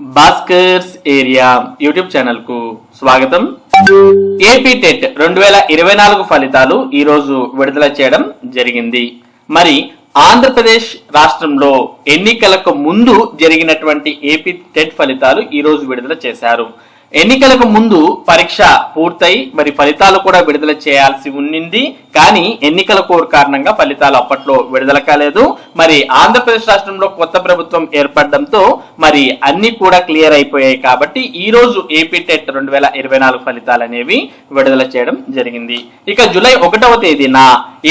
Bhaskar's area YouTube channel కు స్వాగతం. AP TET 2024 ఫలితాలు ఈ రోజు విడుదల చేయడం జరిగింది. మరి ఆంధ్రప్రదేశ్ రాష్ట్రంలో ఎన్నికలకు ముందు జరిగినటువంటి ఏపీ టెట్ ఫలితాలు ఈ రోజు విడుదల చేశారు. ఎన్నికలకు ముందు పరీక్ష పూర్తయి మరి ఫలితాలు కూడా విడుదల చేయాల్సి ఉన్నింది. కానీ ఎన్నికల కోడ్ కారణంగా ఫలితాలు అప్పట్లో విడుదల కాలేదు. మరి ఆంధ్రప్రదేశ్ రాష్ట్రంలో కొత్త ప్రభుత్వం ఏర్పడడంతో మరి అన్ని కూడా క్లియర్ అయిపోయాయి. కాబట్టి ఈ రోజు ఏపీ టెట్ 2024 ఫలితాలు అనేవి విడుదల చేయడం జరిగింది. ఇక జూలై 1వ తేదీన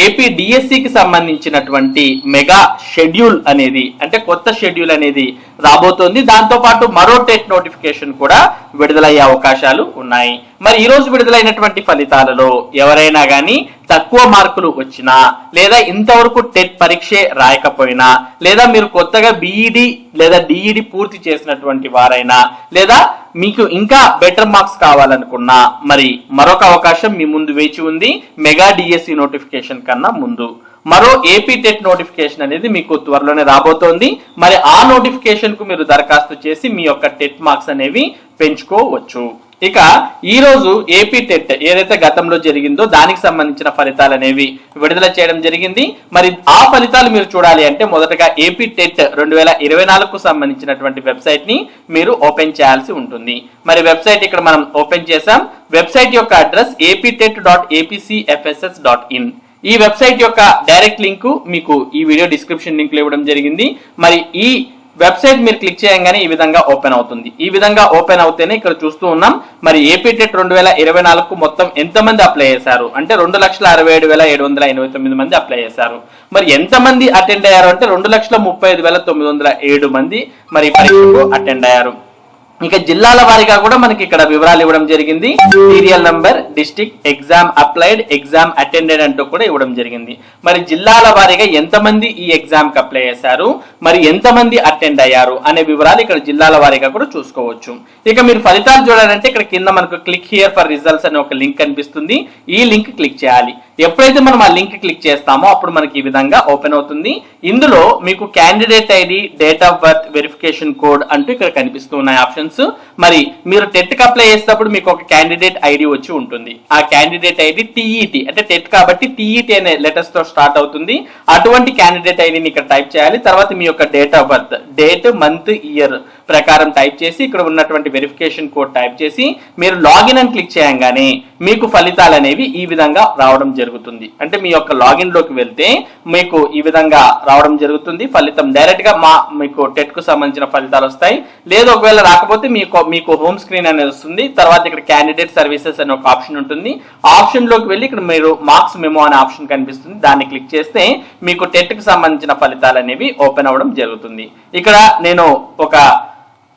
ఏపీ డిఎస్సికి సంబంధించినటువంటి మెగా షెడ్యూల్ అనేది అంటే కొత్త షెడ్యూల్ అనేది రాబోతోంది. దాంతో పాటు మరో టెట్ నోటిఫికేషన్ కూడా విడుదలయ్యే అవకాశాలు ఉన్నాయి. మరి ఈ రోజు విడుదలైనటువంటి ఫలితాలలో ఎవరైనా గానీ తక్కువ మార్కులు వచ్చినా లేదా ఇంతవరకు టెట్ పరీక్షే రాయకపోయినా లేదా మీరు కొత్తగా బీఈడి లేదా డిఈడి పూర్తి చేసినటువంటి వారైనా లేదా మీకు ఇంకా బెటర్ మార్క్స్ కావాలనుకున్నా మరి మరొక అవకాశం మీ ముందు వేచి ఉంది. మెగా డిఎస్సి నోటిఫికేషన్ కన్నా ముందు మరో ఏపీ టెట్ నోటిఫికేషన్ అనేది మీకు త్వరలోనే రాబోతోంది. మరి ఆ నోటిఫికేషన్ కు మీరు దరఖాస్తు చేసి మీ యొక్క టెట్ మార్క్స్ అనేవి పెంచుకోవచ్చు. ఇక ఈ రోజు ఏపీ టెట్ ఏదైతే గతంలో జరిగిందో దానికి సంబంధించిన ఫలితాలు అనేవి విడుదల చేయడం జరిగింది. మరి ఆ ఫలితాలు మీరు చూడాలి అంటే మొదటగా ఏపీ టెట్ 2024కు సంబంధించినటువంటి వెబ్సైట్ ని మీరు ఓపెన్ చేయాల్సి ఉంటుంది. మరి వెబ్సైట్ ఇక్కడ మనం ఓపెన్ చేసాం. వెబ్సైట్ యొక్క అడ్రస్ aptet.apcfss.in. ఈ వెబ్సైట్ యొక్క డైరెక్ట్ లింక్ మీకు ఈ వీడియో డిస్క్రిప్షన్ లింక్ లో ఇవ్వడం జరిగింది. మరి ఈ వెబ్సైట్ మీరు క్లిక్ చేయగానే ఈ విధంగా ఓపెన్ అవుతుంది. ఈ విధంగా ఓపెన్ అవుతేనే ఇక్కడ చూస్తూ ఉన్నాం. మరి ఏపీ టెట్ 2024కు మొత్తం ఎంతమంది అప్లై చేశారు అంటే 2,67,789 మంది అప్లై చేశారు. మరి ఎంతమంది అటెండ్ అయ్యారు అంటే 2,35,907 మంది మరి పరీక్షకు అటెండ్ అయ్యారు. ఇక జిల్లాల వారీగా కూడా మనకి ఇక్కడ వివరాలు ఇవ్వడం జరిగింది. Serial number, district, exam applied, exam attended అంటూ కూడా ఇవ్వడం జరిగింది. మరి జిల్లాల వారీగా ఎంతమంది ఈ ఎగ్జామ్ కి అప్లై చేశారు, మరి ఎంతమంది అటెండ్ అయ్యారు అనే వివరాలు ఇక్కడ జిల్లాల వారీగా కూడా చూసుకోవచ్చు. ఇక మీరు ఫలితాలు చూడాలంటే ఇక్కడ కింద మనకు క్లిక్ హియర్ ఫర్ రిజల్ట్స్ అనే ఒక లింక్ కనిపిస్తుంది. ఈ లింక్ క్లిక్ చేయాలి. ఎప్పుడైతే మనం ఆ లింక్ క్లిక్ చేస్తామో అప్పుడు మనకి ఈ విధంగా ఓపెన్ అవుతుంది. ఇందులో మీకు candidate ID, date of birth, verification code అంటూ ఇక్కడ కనిపిస్తూ ఉన్నాయి ఆప్షన్స్. మరి మీరు టెట్ కి అప్లై చేసేటప్పుడు మీకు ఒక క్యాండిడేట్ ఐడి వచ్చి ఉంటుంది. ఆ క్యాండిడేట్ ఐడి టీఈటీ అంటే టెట్ కాబట్టి టీఈటీ అనే లెటర్స్ తో స్టార్ట్ అవుతుంది. అటువంటి క్యాండిడేట్ ఐడిని ఇక్కడ టైప్ చేయాలి. తర్వాత మీ యొక్క date of birth, date, month, year ప్రకారం టైప్ చేసి ఇక్కడ ఉన్నటువంటి వెరిఫికేషన్ కోడ్ టైప్ చేసి మీరు లాగిన్ అని క్లిక్ చేయగానే మీకు ఫలితాలు అనేవి ఈ విధంగా రావడం జరుగుతుంది. అంటే మీ యొక్క లాగిన్ లోకి వెళ్తే మీకు ఈ విధంగా రావడం జరుగుతుంది. ఫలితం డైరెక్ట్ గా మీకు టెట్ కు సంబంధించిన ఫలితాలు వస్తాయి. లేదు ఒకవేళ రాకపోతే మీకు హోమ్ స్క్రీన్ అనేది వస్తుంది. తర్వాత ఇక్కడ క్యాండిడేట్ సర్వీసెస్ అనే ఒక ఆప్షన్ ఉంటుంది. ఆ ఆప్షన్ లోకి వెళ్ళి ఇక్కడ మీరు మార్క్స్ మెమో అనే ఆప్షన్ కనిపిస్తుంది. దాన్ని క్లిక్ చేస్తే మీకు టెట్ కు సంబంధించిన ఫలితాలు అనేవి ఓపెన్ అవ్వడం జరుగుతుంది. ఇక్కడ నేను ఒక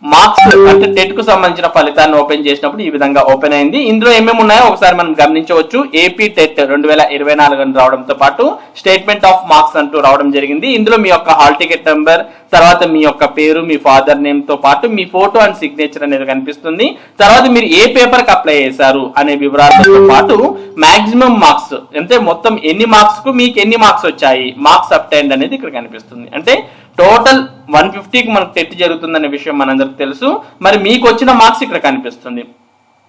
మార్క్స్ అంటే టెట్ కు సంబంధించిన ఫలితాన్ని ఓపెన్ చేసినప్పుడు ఈ విధంగా ఓపెన్ అయింది. ఇందులో ఏమేమి ఉన్నాయో ఒకసారి మనం గమనించవచ్చు. ఏపీ టెట్ 2024 అని రావడంతో పాటు స్టేట్మెంట్ ఆఫ్ మార్క్స్ అంటూ రావడం జరిగింది. ఇందులో మీ యొక్క హాల్ టికెట్ నెంబర్, తర్వాత మీ యొక్క పేరు, మీ ఫాదర్ నేమ్ తో పాటు మీ ఫోటో అండ్ సిగ్నేచర్ అనేది కనిపిస్తుంది. తర్వాత మీరు ఏ పేపర్ కి అప్లై చేశారు అనే వివరాలతో పాటు మాక్సిమం మార్క్స్ అంటే మొత్తం ఎన్ని మార్క్స్ కు మీకు ఎన్ని మార్క్స్ వచ్చాయి, మార్క్స్ అబ్టైన్డ్ అనేది ఇక్కడ కనిపిస్తుంది. అంటే టోటల్ 150కి మనకు టెట్ జరుగుతుందనే విషయం మనందరికి తెలుసు. మరి మీకు వచ్చిన మార్క్స్ ఇక్కడ కనిపిస్తుంది.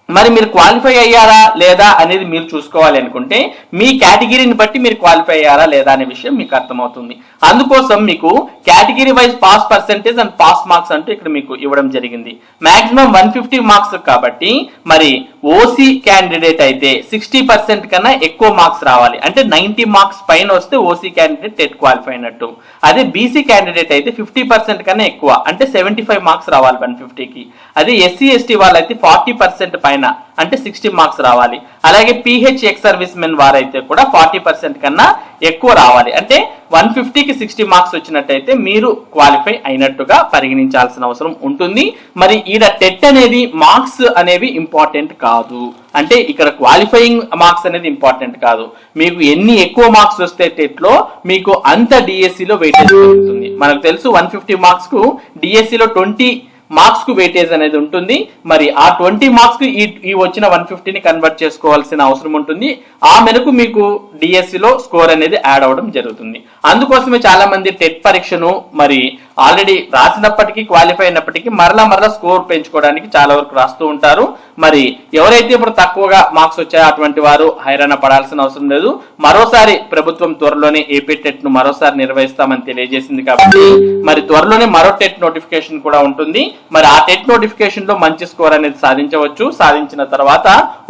మరి మీరు క్వాలిఫై అయ్యారా లేదా అనేది మీరు చూసుకోవాలి అనుకుంటే మీ కేటగిరీని బట్టి మీరు క్వాలిఫై అయ్యారా లేదా అనే విషయం మీకు అర్థమవుతుంది. అందుకోసం మీకు category wise pass percentage and pass marks అంటూ ఇక్కడ మీకు ఇవ్వడం జరిగింది. మాక్సిమం 150 మార్క్స్ కాబట్టి మరి ఓసీ క్యాండిడేట్ అయితే 60% కన్నా ఎక్కువ మార్క్స్ రావాలి. అంటే 90 మార్క్స్ పైన వస్తే ఓసీ క్యాండిడేట్ టెట్ క్వాలిఫై అయినట్టు. అదే బీసీ క్యాండిడేట్ అయితే 50% కన్నా ఎక్కువ అంటే 75 మార్క్స్ రావాలి 150కి. అదే ఎస్సీ ఎస్టీ వాళ్ళైతే 40% పైన అంటే 60 మార్క్స్ రావాలి. అలాగే పిహెచ్ ఎక్స్ సర్వీస్ మెన్ వారైతే కూడా 40% కన్నా ఎక్కువ రావాలి. అంటే 150కి 60 మార్క్స్ వచ్చినట్టయితే మీరు క్వాలిఫై అయినట్టుగా పరిగణించాల్సిన అవసరం ఉంటుంది. మరి ఈడ టెట్ అనేది మార్క్స్ అనేవి ఇంపార్టెంట్ కాదు. అంటే ఇక్కడ క్వాలిఫైయింగ్ మార్క్స్ అనేది ఇంపార్టెంట్ కాదు. మీకు ఎన్ని ఎక్కువ మార్క్స్ వస్తే టెట్ లో మీకు అంత డిఎస్సిలో వెయిటేజ్ దొరుకుతుంది. మనకు తెలుసు 150 మార్క్స్ కు డిఎస్సిలో 20 మార్క్స్ కు వెయిటేజ్ అనేది ఉంటుంది. మరి ఆ 20 మార్క్స్ కు ఈ వచ్చిన 150ని కన్వర్ట్ చేసుకోవాల్సిన అవసరం ఉంటుంది. ఆ మేరకు మీకు డిఎస్సిలో స్కోర్ అనేది యాడ్ అవడం జరుగుతుంది. అందుకోసమే చాలా మంది టెట్ పరీక్షను మరి ఆల్రెడీ రాసినప్పటికీ క్వాలిఫై అయినప్పటికీ మరలా స్కోర్ పెంచుకోవడానికి చాలా వరకు రాస్తూ ఉంటారు. మరి ఎవరైతే ఇప్పుడు తక్కువగా మార్క్స్ వచ్చాయో అటువంటి వారు హైరాణ పడాల్సిన అవసరం లేదు. మరోసారి ప్రభుత్వం త్వరలోనే ఏపీ టెట్ ను మరోసారి నిర్వహిస్తామని తెలియజేసింది కాబట్టి మరి త్వరలోనే మరో టెట్ నోటిఫికేషన్ కూడా ఉంటుంది. మరి ఆ టెట్ నోటిఫికేషన్ లో మంచి స్కోర్ అనేది సాధించవచ్చు. సాధించిన తర్వాత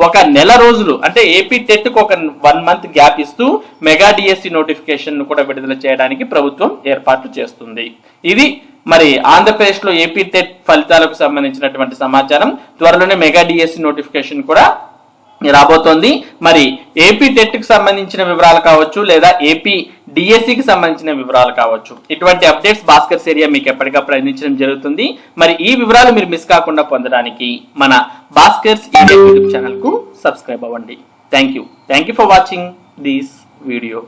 ఒక నెల రోజులు అంటే ఏపీ టెట్ కు ఒక 1 month గ్యాప్ ఇస్తూ మెగా డిఎస్సి నోటిఫికేషన్ ను కూడా విడుదల చేయడానికి ప్రభుత్వం ఏర్పాట్లు చేస్తుంది. ఇది మరి ఆంధ్రప్రదేశ్ లో ఏపీ టెట్ ఫలితాలకు సంబంధించినటువంటి సమాచారం. త్వరలోనే మెగా డిఎస్సి నోటిఫికేషన్ కూడా రాబోతోంది. మరి ఏపీ టెట్ కి సంబంధించిన వివరాలు కావచ్చు లేదా ఏపీ డిఎస్సికి సంబంధించిన వివరాలు కావచ్చు, ఇటువంటి అప్డేట్స్ భాస్కర్స్ ఏరియా మీకు ఎప్పటికప్పుడు అందించడం జరుగుతుంది. మరి ఈ వివరాలు మీరు మిస్ కాకుండా పొందడానికి మన భాస్కర్స్ ఏరియా యూట్యూబ్ ఛానల్ కు సబ్స్క్రైబ్ అవ్వండి. Thank you for watching this video.